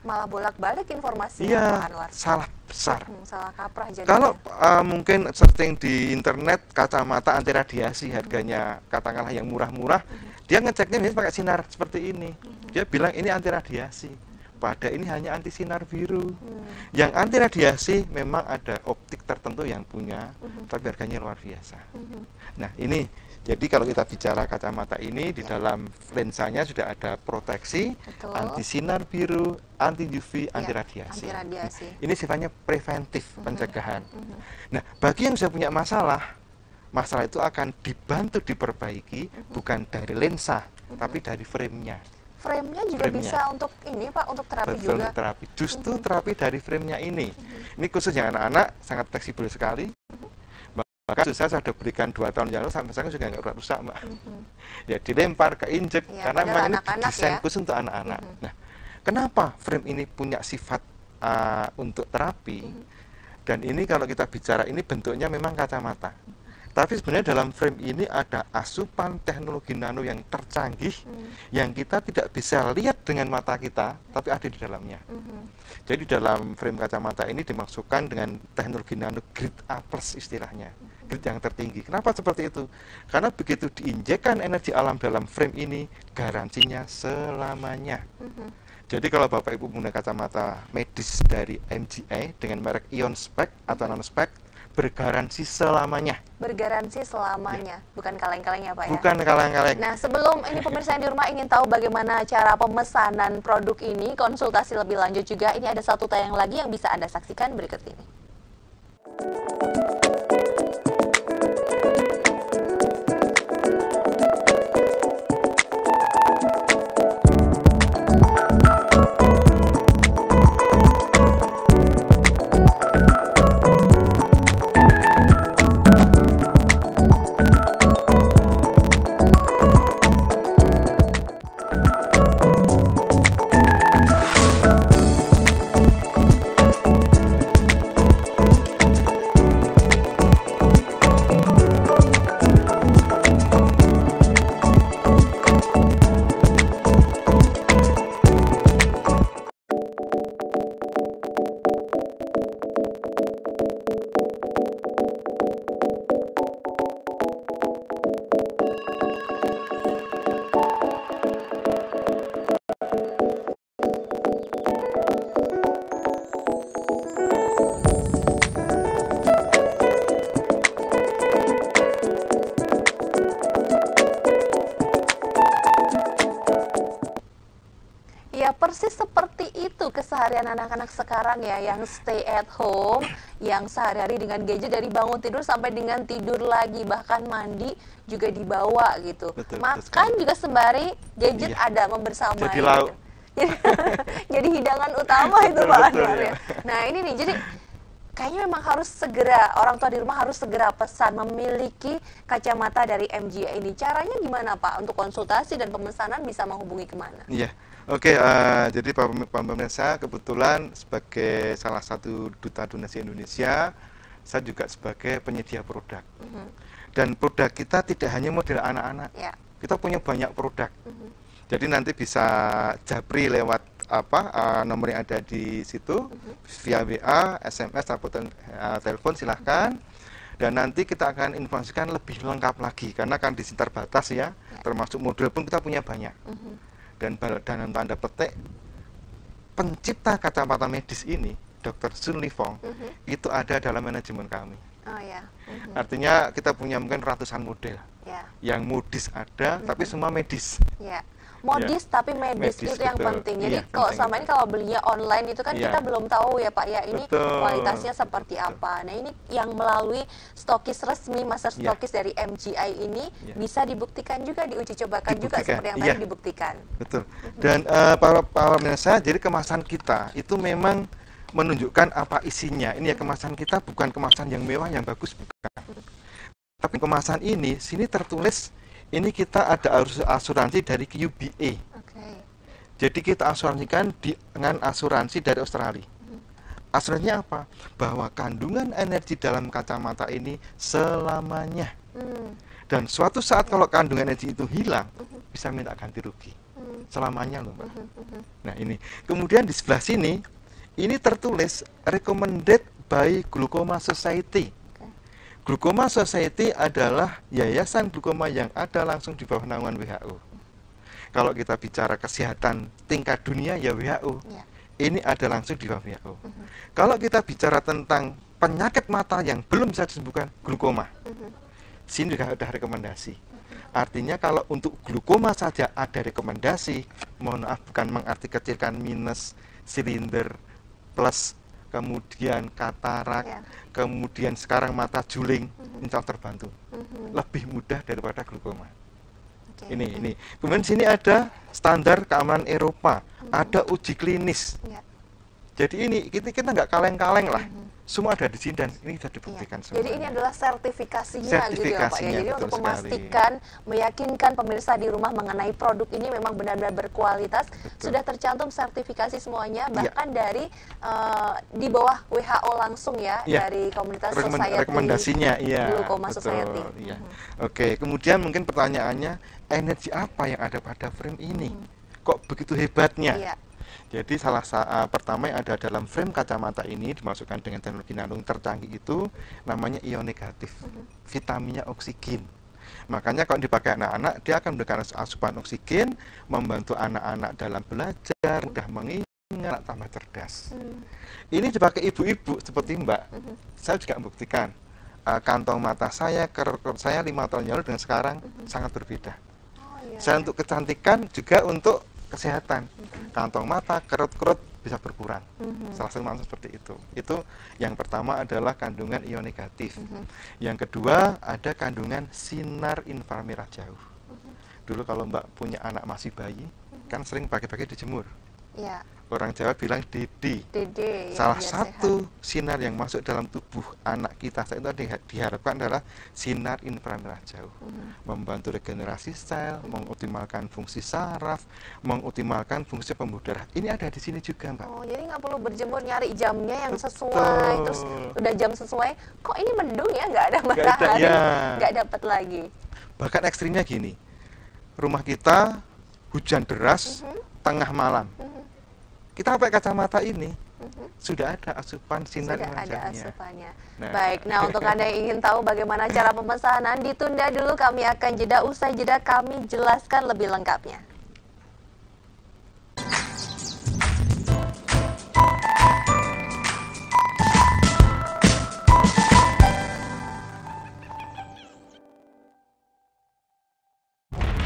Malah bolak-balik informasinya, Pak Anwar. Salah besar. Salah kaprah jadinya. Kalau mungkin searching di internet kacamata anti radiasi, harganya katakanlah yang murah-murah, dia ngeceknya biasanya pakai sinar seperti ini. Dia bilang ini anti radiasi. Padahal ini hanya anti sinar biru. Yang anti radiasi memang ada optik tertentu yang punya, tapi harganya luar biasa. Nah, ini jadi kalau kita bicara kacamata ini, di dalam lensanya sudah ada proteksi, anti sinar biru, anti UV, anti radiasi. Nah, ini sifatnya preventif, pencegahan. Nah, bagi yang sudah punya masalah itu akan dibantu diperbaiki, bukan dari lensa, tapi dari frame-nya. Frame-nya juga bisa untuk ini, Pak, untuk terapi juga. Untuk terapi. Justru terapi dari frame-nya ini. Ini khusus yang anak-anak, sangat fleksibel sekali. Bahkan saya sudah berikan 2 tahun yang lalu, sampai sekarang juga nggak rusak, Mbak. Ya, dilempar, keinjek, karena memang ini desain khusus untuk anak-anak. Nah, kenapa frame ini punya sifat untuk terapi? Dan ini kalau kita bicara, ini bentuknya memang kacamata. Tapi sebenarnya dalam frame ini ada asupan teknologi nano yang tercanggih, yang kita tidak bisa lihat dengan mata kita, tapi ada di dalamnya. Jadi dalam frame kacamata ini dimaksudkan dengan teknologi nano grade A+ istilahnya, grade yang tertinggi. Kenapa seperti itu? Karena begitu diinjekkan energi alam dalam frame ini, garansinya selamanya. Jadi kalau Bapak Ibu menggunakan kacamata medis dari MGI dengan merek Ion Spec atau Nano Spec, bergaransi selamanya. Bergaransi selamanya, bukan kaleng-kaleng ya, Pak, ya? Bukan kaleng-kaleng. Nah, sebelum ini pemirsa yang di rumah ingin tahu bagaimana cara pemesanan produk ini, konsultasi lebih lanjut juga, ini ada satu tayang lagi yang bisa Anda saksikan berikut ini. Ya persis seperti itu keseharian anak-anak sekarang ya, yang stay at home, yang sehari-hari dengan gadget dari bangun tidur sampai dengan tidur lagi, bahkan mandi juga dibawa gitu. Makan juga sembari gadget ada membersamai. Jadi lauk. Jadi hidangan utama itu Pak Anwar ya. Nah ini nih, jadi kayaknya memang harus segera, orang tua di rumah harus segera pesan memiliki kacamata dari MGI ini. Caranya gimana Pak? Untuk konsultasi dan pemesanan bisa menghubungi kemana? Iya, oke. Jadi Pak pemirsa, kebetulan sebagai salah satu duta donasi Indonesia, saya juga sebagai penyedia produk. Dan produk kita tidak hanya model anak-anak, kita punya banyak produk. Jadi nanti bisa japri lewat nomor yang ada di situ, via WA, SMS ataupun telepon silahkan. Dan nanti kita akan informasikan lebih lengkap lagi karena kan di sini terbatas ya, termasuk model pun kita punya banyak. Dan untuk Anda petik, pencipta kacamata medis ini, Dr. Sun Li Fong, itu ada dalam manajemen kami. Artinya kita punya mungkin ratusan model. Yang modis ada, tapi semua medis. Modis tapi medis itu yang penting. Jadi kalau sama ini kalau belinya online itu kan kita belum tahu ya Pak ya, ini kualitasnya seperti apa. Nah ini yang melalui stokis resmi, master stokis dari MGI ini bisa dibuktikan juga, diuji cobakan juga seperti yang tadi dibuktikan. Betul. Dan para pemirsa, jadi kemasan kita itu memang menunjukkan apa isinya. Ini ya, kemasan kita bukan kemasan yang mewah, yang bagus, bukan. Tapi kemasan ini, sini tertulis ini kita ada asuransi dari QBA. Jadi kita asuransikan dengan asuransi dari Australia. Asuransinya apa? Bahwa kandungan energi dalam kacamata ini selamanya. Dan suatu saat kalau kandungan energi itu hilang, bisa minta ganti rugi. Selamanya loh Mbak. Nah ini. Kemudian di sebelah sini, ini tertulis recommended by Glaucoma Society. Glaucoma Society adalah yayasan glaukoma yang ada langsung di bawah naungan WHO. Kalau kita bicara kesehatan tingkat dunia ya WHO. Ini ada langsung di bawah WHO. Kalau kita bicara tentang penyakit mata yang belum bisa disembuhkan, glaukoma. Sini juga ada rekomendasi. Artinya kalau untuk glaukoma saja ada rekomendasi, mohon maaf bukan mengarti kecilkan minus, silinder, plus, kemudian katarak, kemudian sekarang mata juling, insya Allah terbantu. Lebih mudah daripada glaukoma. Ini. Kemudian sini ada standar keamanan Eropa, ada uji klinis. Jadi ini kita nggak kaleng-kaleng lah. Semua ada di sini dan ini sudah dibuktikan semua. Jadi ini adalah sertifikasinya gitu ya Pak ya. Jadi untuk memastikan, meyakinkan pemirsa di rumah mengenai produk ini memang benar-benar berkualitas, sudah tercantum sertifikasi semuanya, bahkan dari di bawah WHO langsung ya, dari komunitas society. Rekomendasinya, Glaucoma Society. Oke, kemudian mungkin pertanyaannya, energi apa yang ada pada frame ini? Kok begitu hebatnya? Jadi pertama yang ada dalam frame kacamata ini dimasukkan dengan teknologi nano tercanggih itu namanya ion negatif, vitaminnya oksigen. Makanya kalau dipakai anak-anak, dia akan memberikan asupan oksigen, membantu anak-anak dalam belajar, mudah mengingat, tambah cerdas. Ini dipakai ibu-ibu seperti Mbak. Saya juga membuktikan kantong mata saya, kerut saya 5 tahun lalu dengan sekarang sangat berbeda. Saya untuk kecantikan juga untuk kesehatan, kantong mata, kerut-kerut bisa berkurang. Salah satu maksud seperti itu. Itu yang pertama adalah kandungan ion negatif. Yang kedua ada kandungan sinar inframerah jauh. Dulu kalau Mbak punya anak masih bayi, kan sering pagi-pagi dijemur. Orang Jawa bilang dede. Salah satu sinar yang masuk dalam tubuh anak kita saat itu diharapkan adalah sinar inframerah jauh. Membantu regenerasi sel, mengoptimalkan fungsi saraf, mengoptimalkan fungsi pembuluh darah. Ini ada di sini juga Mbak. Jadi nggak perlu berjemur nyari jamnya yang sesuai, terus udah jam sesuai, kok ini mendung ya, nggak ada matahari, nggak dapat lagi. Bahkan ekstrimnya gini, rumah kita hujan deras, tengah malam. Kita pakai kacamata ini, sudah ada asupan sinar inframerahnya. Baik, nah untuk Anda yang ingin tahu bagaimana cara pemesanan, ditunda dulu, kami akan jeda, usai jeda kami jelaskan lebih lengkapnya.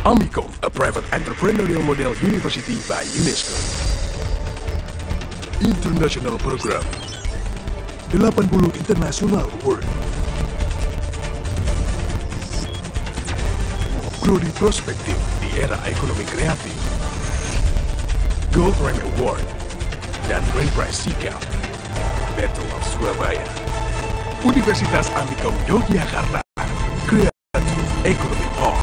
Amicom, a private entrepreneurial model university by UNESCO. International Program 80 International Award. Prodi Prospektif di era ekonomi kreatif. Gold Remy Award dan Grand Prize Sikap. Battle of Surabaya. Universitas Amicom Yogyakarta. Kreatif Ekonomi Hall.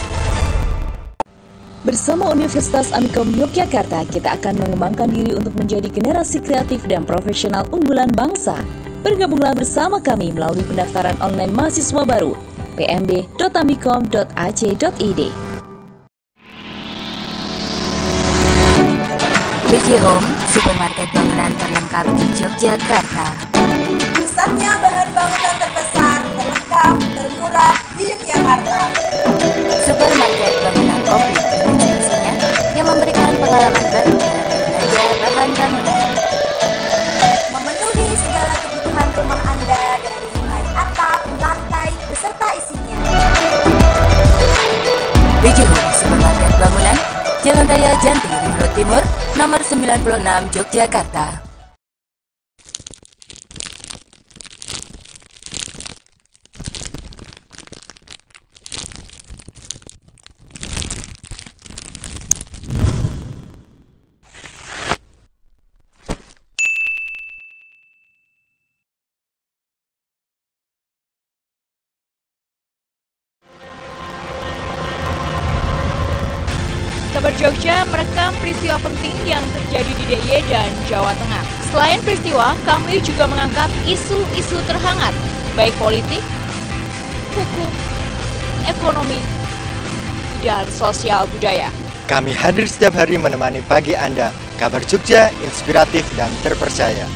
Bersama Universitas Amicom Yogyakarta, kita akan mengembangkan diri untuk menjadi generasi kreatif dan profesional unggulan bangsa. Bergabunglah bersama kami melalui pendaftaran online mahasiswa baru pmb.amicom.ac.id. BC Home, supermarket bangunan terlengkap di Yogyakarta. Pusatnya bahan bangunan terbesar, terlengkap, Jakarta. Supermarket bangunan komplit dengan isinya yang memberikan pengalaman baru dalam berbelanja bahan bangunan. Memenuhi segala kebutuhan rumah Anda dari mulai atap, lantai, beserta isinya. BJ Home Supermarket Bangunan, Jalan Raya Janti, Ring Road Timur, nomor 96, Yogyakarta. Kabar Jogja merekam peristiwa penting yang terjadi di DIY dan Jawa Tengah. Selain peristiwa, kami juga mengangkat isu-isu terhangat, baik politik, hukum, ekonomi, dan sosial budaya. Kami hadir setiap hari menemani pagi Anda. Kabar Jogja, inspiratif dan terpercaya.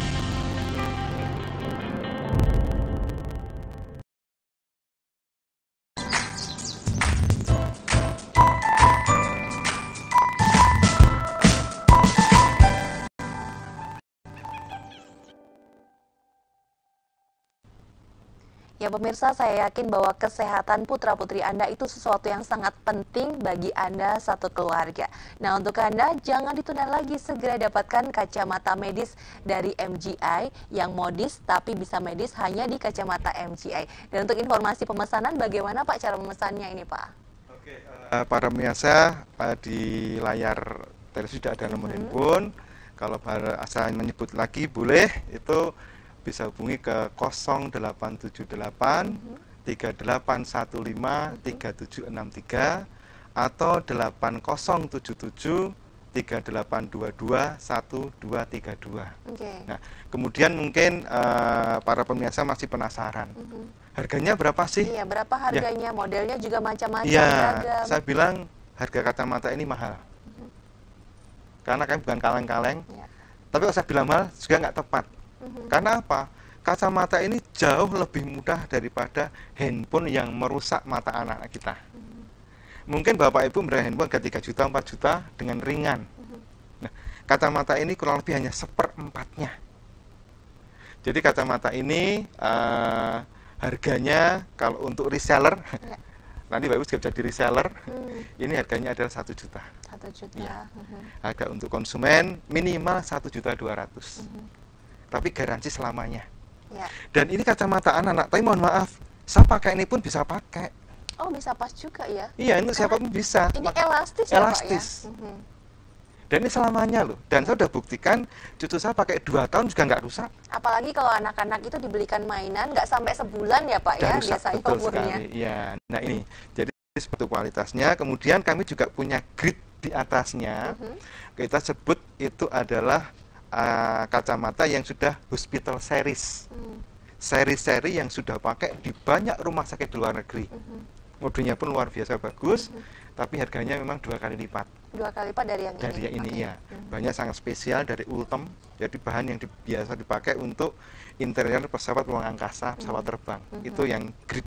Ya pemirsa, saya yakin bahwa kesehatan putra-putri Anda itu sesuatu yang sangat penting bagi Anda satu keluarga. Nah, untuk Anda, jangan ditunda lagi, segera dapatkan kacamata medis dari MGI yang modis tapi bisa medis hanya di kacamata MGI. Dan untuk informasi pemesanan, bagaimana Pak cara memesannya ini Pak? Oke, para pemirsa, di layar televisi sudah ada nomor handphone. Kalau asal menyebut lagi boleh, itu bisa hubungi ke 0878 3815 3763 atau 8077 3822 1232. Okay. Nah, kemudian mungkin para pemirsa masih penasaran, harganya berapa sih? Iya, berapa harganya? Ya. Modelnya juga macam-macam. Iya, saya bilang harga kacamata ini mahal, karena kami bukan kaleng-kaleng. Ya. Tapi kalau saya bilang mahal juga nggak tepat. Karena apa? Kacamata ini jauh lebih mudah daripada handphone yang merusak mata anak-anak kita. Mungkin Bapak Ibu membeli handphone ke 3 juta, 4 juta dengan ringan. Nah, kacamata ini kurang lebih hanya 1/4-nya. Jadi kacamata ini harganya kalau untuk reseller, nanti Bapak Ibu juga jadi reseller, ini harganya adalah 1 juta. 1 juta. Ya. Harga untuk konsumen minimal 1.200.000. Tapi garansi selamanya. Ya. Dan ini kacamata anak-anak, tapi mohon maaf, saya pakai ini pun bisa pakai. Oh, bisa pas juga ya? Iya, ini siapapun bisa. Ini elastis ya elastis. Pak ya? Dan ini selamanya loh. Dan saya sudah buktikan, cucu saya pakai 2 tahun juga nggak rusak. Apalagi kalau anak-anak itu dibelikan mainan, nggak sampai sebulan ya Pak ya, biasanya umurnya. Iya, nah ini. Jadi seperti kualitasnya, kemudian kami juga punya grid di atasnya. Kita sebut itu adalah kacamata yang sudah hospital series, seri-seri yang sudah pakai di banyak rumah sakit di luar negeri. Modelnya pun luar biasa bagus, tapi harganya memang 2 kali lipat. 2 kali lipat dari yang ini? Dari yang ini ya, banyak sangat spesial dari Ultem, jadi bahan yang biasa dipakai untuk interior pesawat ruang angkasa, pesawat terbang. Itu yang grid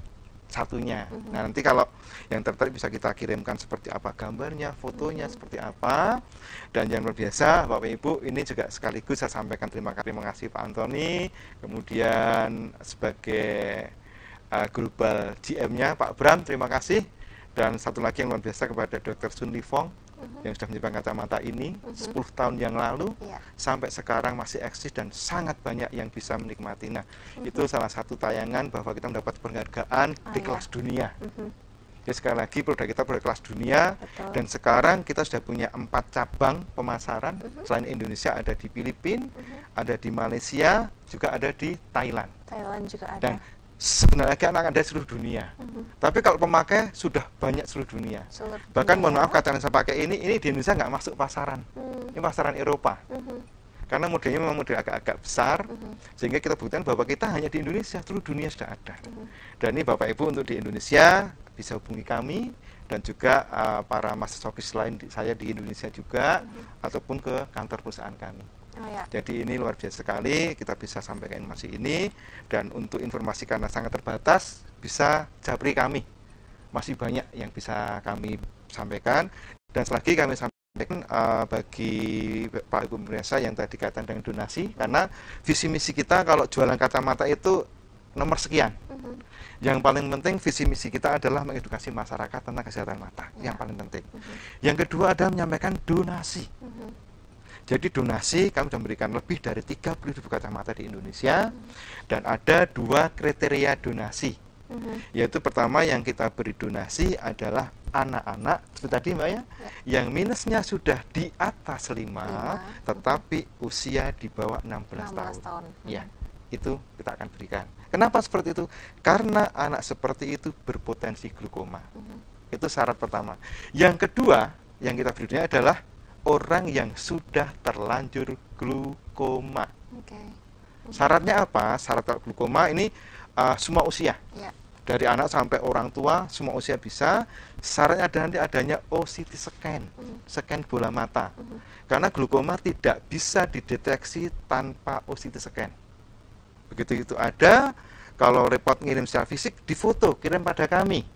satunya. Nah, nanti kalau yang tertarik bisa kita kirimkan seperti apa gambarnya, fotonya seperti apa. Dan yang luar biasa, Bapak Ibu, ini juga sekaligus saya sampaikan terima kasih Pak Antoni, kemudian sebagai global GM-nya Pak Bram, terima kasih. Dan satu lagi yang luar biasa kepada Dr. Sun Li-Fong yang sudah menyimpan kacamata ini 10 tahun yang lalu sampai sekarang masih eksis dan sangat banyak yang bisa menikmati. Nah, itu salah satu tayangan bahwa kita mendapat penghargaan di kelas dunia. Jadi sekali lagi produk kita produk kelas dunia. Dan sekarang kita sudah punya 4 cabang pemasaran. Selain Indonesia ada di Filipina, ada di Malaysia, juga ada di Thailand. Thailand juga ada. Dan sebenarnya anak ada seluruh dunia. Tapi kalau pemakai sudah banyak seluruh dunia. Bahkan mohon maaf, kacamata yang saya pakai ini di Indonesia nggak masuk pasaran. Ini pasaran Eropa. Karena modelnya memang model agak-agak besar, sehingga kita buktikan bahwa kita hanya di Indonesia, seluruh dunia sudah ada. Dan ini Bapak Ibu untuk di Indonesia bisa hubungi kami, dan juga para mahasiswa lain saya di Indonesia juga, ataupun ke kantor perusahaan kami. Jadi ini luar biasa sekali, kita bisa sampaikan informasi ini. Dan untuk informasi karena sangat terbatas, bisa japri kami masih banyak yang bisa kami sampaikan. Dan selagi kami sampaikan bagi Pak Ibu pemirsa yang tadi kaitan dengan donasi, karena visi misi kita kalau jualan kacamata itu nomor sekian. Yang paling penting visi misi kita adalah mengedukasi masyarakat tentang kesehatan mata, yang paling penting. Yang kedua adalah menyampaikan donasi. Jadi donasi kami sudah memberikan lebih dari 30.000 kacamata di Indonesia, dan ada 2 kriteria donasi. Yaitu pertama yang kita beri donasi adalah anak-anak seperti tadi Mbak ya, yang minusnya sudah di atas 5, tetapi usia di bawah 16 tahun. Ya, itu kita akan berikan. Kenapa seperti itu? Karena anak seperti itu berpotensi glaukoma. Itu syarat pertama. Yang kedua yang kita berikan adalah orang yang sudah terlanjur glaukoma. Syaratnya apa? Syarat glaukoma ini semua usia. Dari anak sampai orang tua, semua usia bisa. Syaratnya adalah nanti adanya OCT scan, scan bola mata. Karena glaukoma tidak bisa dideteksi tanpa OCT scan. Begitu itu ada, kalau report ngirim secara fisik, difoto, kirim pada kami.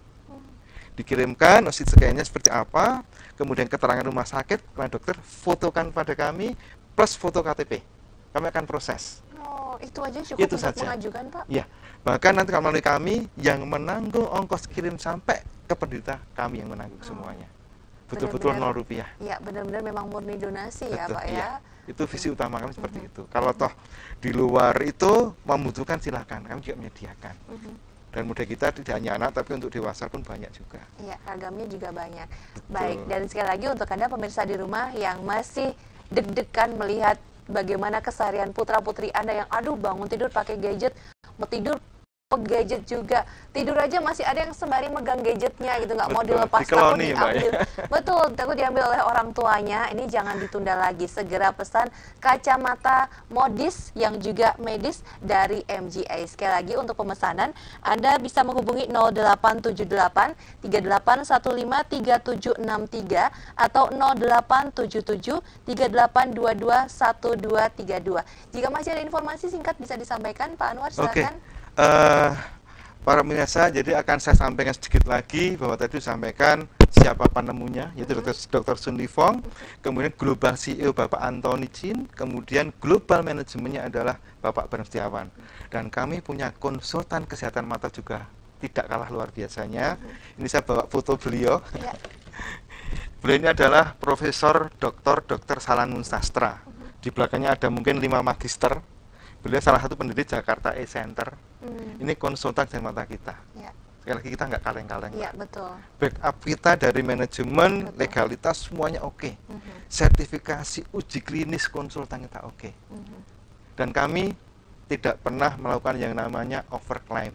Dikirimkan OCT scan-nya seperti apa, kemudian keterangan rumah sakit, keterangan dokter, fotokan pada kami, plus foto KTP. Kami akan proses. Oh, itu aja cukup itu untuk saja. mengajukan, Pak? Ya, bahkan nanti melalui kami yang menanggung ongkos kirim sampai ke penderita, kami yang menanggung semuanya. Betul-betul Rp0. Ya, benar-benar memang murni donasi. Betul, ya Pak ya. Itu visi utama kami seperti itu. Kalau toh di luar itu membutuhkan silakan, kami juga menyediakan. Dan mudah kita tidak hanya anak, tapi untuk dewasa pun banyak juga. Iya, ragamnya juga banyak. Betul. Baik, dan sekali lagi untuk Anda pemirsa di rumah yang masih deg-degan melihat bagaimana keseharian putra-putri Anda yang aduh bangun tidur pakai gadget, mau tidur gadget juga, tidur aja masih ada yang sembari megang gadgetnya gitu, nggak mau dilepas, takut diambil. Betul, takut diambil oleh orang tuanya. Ini jangan ditunda lagi, segera pesan kacamata modis yang juga medis dari MGI. Sekali lagi untuk pemesanan Anda bisa menghubungi 0878 3815 3763 atau 0877 3822 1232. Jika masih ada informasi singkat bisa disampaikan Pak Anwar, silakan. Para pemirsa, jadi akan saya sampaikan sedikit lagi bahwa tadi disampaikan siapa penemunya, yaitu Dr. Sun Li-Fong, kemudian Global CEO Bapak Anthony Chin, kemudian Global Manajemennya adalah Bapak Bernard Setiawan. Dan kami punya konsultan kesehatan mata juga tidak kalah luar biasanya. Ini saya bawa foto beliau. Beliau ini adalah Profesor Dr. Salangun Sastra. Di belakangnya ada mungkin 5 magister. Beliau salah satu pendiri Jakarta E-Center. Ini konsultan kesehatan mata kita. Sekali lagi kita nggak kaleng-kaleng. Iya, betul. Backup kita dari manajemen, legalitas semuanya oke. Sertifikasi uji klinis konsultan kita oke. Dan kami tidak pernah melakukan yang namanya overclaim.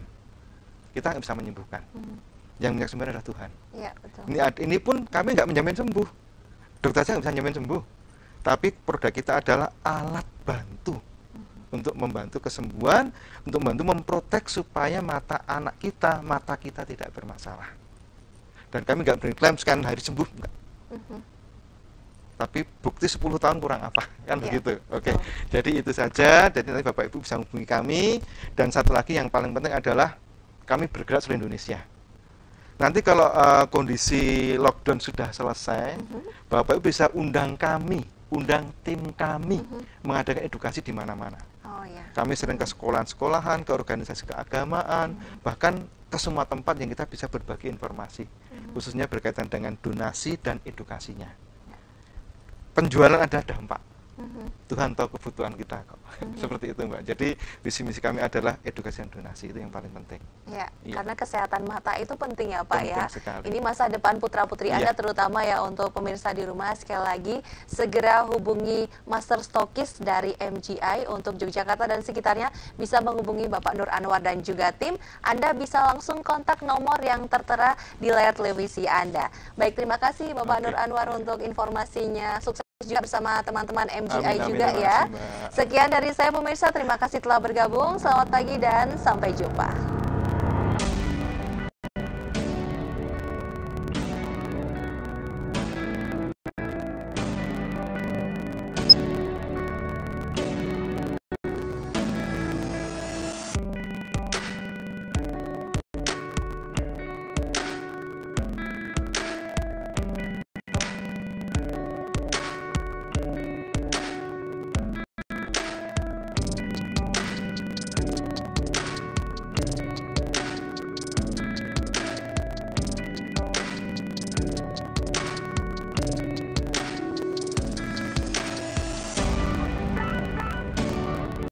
Kita nggak bisa menyembuhkan. Yang menyaksikan adalah Tuhan. Iya, betul. Ini pun kami nggak menjamin sembuh. Dokter saja nggak bisa menjamin sembuh. Tapi produk kita adalah alat bantu untuk membantu kesembuhan, untuk membantu memprotek supaya mata anak kita, mata kita tidak bermasalah. Dan kami nggak berklaim sekian hari sembuh, enggak. Tapi bukti 10 tahun kurang apa, kan begitu. Oke. Jadi itu saja. Jadi nanti Bapak Ibu bisa menghubungi kami. Dan satu lagi yang paling penting adalah kami bergerak seluruh Indonesia. Nanti kalau kondisi lockdown sudah selesai, Bapak Ibu bisa undang kami, undang tim kami mengadakan edukasi di mana-mana. Kami sering ke sekolahan-sekolahan, ke organisasi keagamaan, bahkan ke semua tempat yang kita bisa berbagi informasi, khususnya berkaitan dengan donasi dan edukasinya. Penjualan ada dampak. Tuhan tahu kebutuhan kita kok. Seperti itu Mbak. Jadi visi misi kami adalah edukasi dan donasi, itu yang paling penting. Ya, karena kesehatan mata itu penting ya Pak penting ya. Sekali. Ini masa depan putra-putri Anda terutama ya. Untuk pemirsa di rumah, sekali lagi segera hubungi Master Stokis dari MGI untuk Yogyakarta dan sekitarnya. Bisa menghubungi Bapak Nur Anwar dan juga tim. Anda bisa langsung kontak nomor yang tertera di layar televisi Anda. Baik, terima kasih Bapak Nur Anwar untuk informasinya. Sukses juga bersama teman-teman MGI juga ya. Sekian dari saya pemirsa, terima kasih telah bergabung. Selamat pagi dan sampai jumpa.